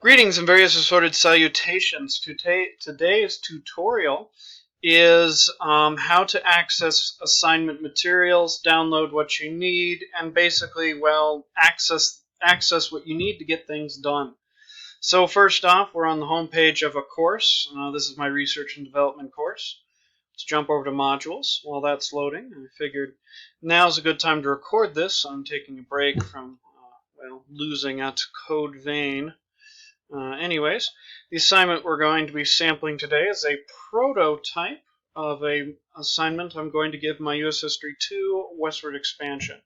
Greetings and various assorted salutations. Today's tutorial is how to access assignment materials, download what you need, and basically, well, access what you need to get things done. So first off, we're on the home page of a course. This is my research and development course. Let's jump over to modules. While that's loading, I figured now's a good time to record this. I'm taking a break from, losing at Code Vein. Anyways, the assignment we're going to be sampling today is a prototype of a assignment I'm going to give my U.S. History 2 Westward Expansion.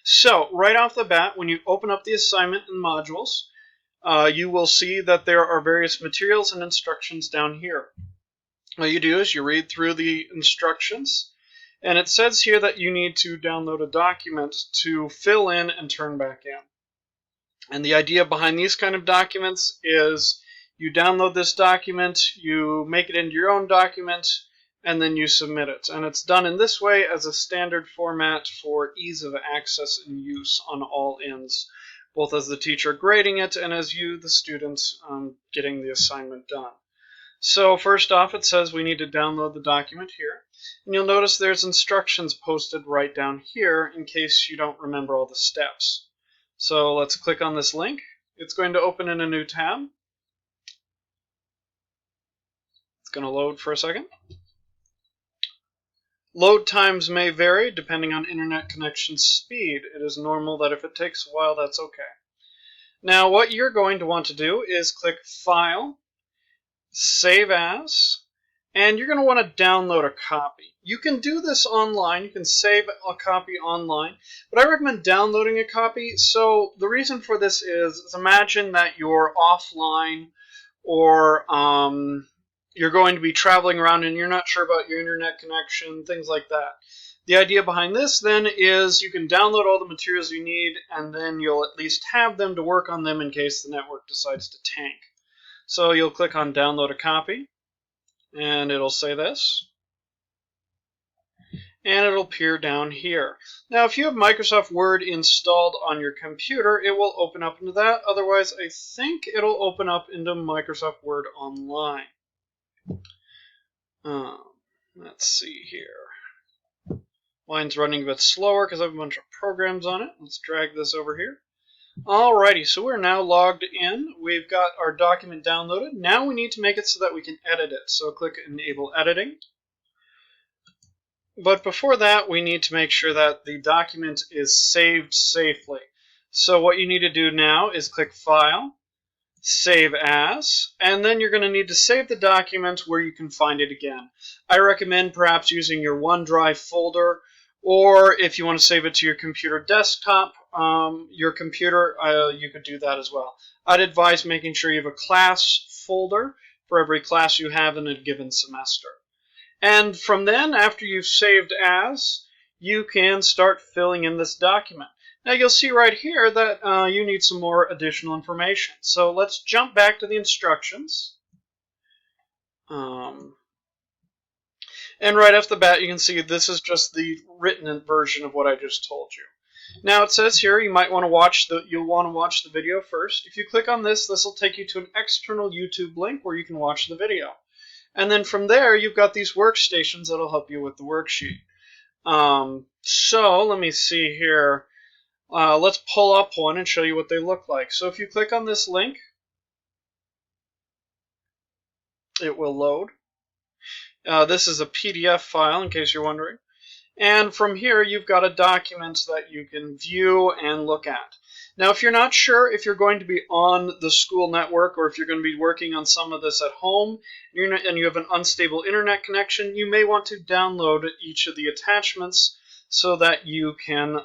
So, right off the bat, when you open up the assignment in modules, you will see that there are various materials and instructions down here. What you do is you read through the instructions, and it says here that you need to download a document to fill in and turn back in. And the idea behind these kind of documents is you download this document, you make it into your own document, and then you submit it. And it's done in this way as a standard format for ease of access and use on all ends, both as the teacher grading it and as you, the student, getting the assignment done. So first off, it says we need to download the document here. And you'll notice there's instructions posted right down here in case you don't remember all the steps. So let's click on this link. It's going to open in a new tab. It's going to load for a second. Load times may vary depending on internet connection speed. It is normal that if it takes a while, that's okay. Now what you're going to want to do is click File, Save As, and you're going to want to download a copy. You can do this online. You can save a copy online, but I recommend downloading a copy. So the reason for this is imagine that you're offline or you're going to be traveling around and you're not sure about your internet connection, things like that. The idea behind this then is you can download all the materials you need and then you'll at least have them to work on them in case the network decides to tank. So you'll click on Download a Copy, and it'll say this. And it'll appear down here. Now, if you have Microsoft Word installed on your computer, it will open up into that. Otherwise, I think it'll open up into Microsoft Word Online. Let's see here. Mine's running a bit slower because I have a bunch of programs on it. Let's drag this over here. Alrighty, so we're now logged in. We've got our document downloaded. Now we need to make it so that we can edit it. So click Enable Editing. But before that, we need to make sure that the document is saved safely. So what you need to do now is click File, Save As, and then you're going to need to save the document where you can find it again. I recommend perhaps using your OneDrive folder, or if you want to save it to your computer desktop, you could do that as well. I'd advise making sure you have a class folder for every class you have in a given semester. And from then, after you've saved as, you can start filling in this document. Now you'll see right here that you need some more additional information. So let's jump back to the instructions. And right off the bat, you can see this is just the written version of what I just told you. Now it says here you might want to watch the video first. If you click on this, this will take you to an external YouTube link where you can watch the video. And then from there, you've got these workstations that'll help you with the worksheet. So let me see here. Let's pull up one and show you what they look like. So if you click on this link, it will load. This is a PDF file, in case you're wondering. And from here, you've got a document that you can view and look at. Now, if you're not sure if you're going to be on the school network or if you're going to be working on some of this at home and you have an unstable internet connection, you may want to download each of the attachments so that you can,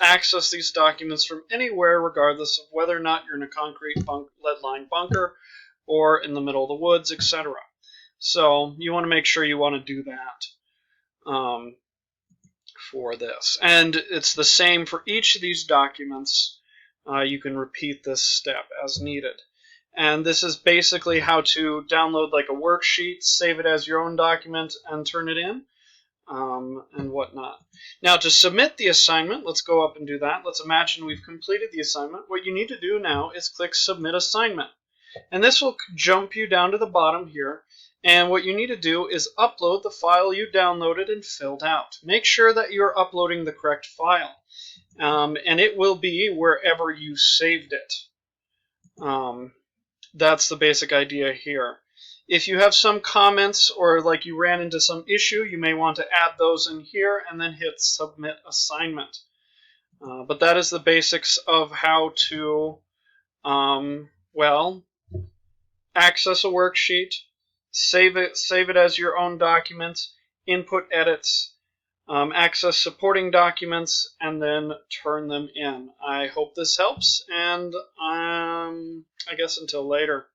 access these documents from anywhere, regardless of whether or not you're in a concrete lead-lined bunker or in the middle of the woods, etc. So you want to make sure you want to do that. For this. And it's the same for each of these documents. You can repeat this step as needed. And this is basically how to download like a worksheet, save it as your own document, and turn it in. and whatnot. Now, to submit the assignment, let's go up and do that. Let's imagine we've completed the assignment. What you need to do now is click Submit Assignment. And this will jump you down to the bottom here. And what you need to do is upload the file you downloaded and filled out. Make sure that you're uploading the correct file. And it will be wherever you saved it. That's the basic idea here. If you have some comments or like you ran into some issue, you may want to add those in here and then hit Submit Assignment. But that is the basics of how to, well, access a worksheet, save it as your own document, input edits, access supporting documents, and then turn them in. I hope this helps, and I guess until later.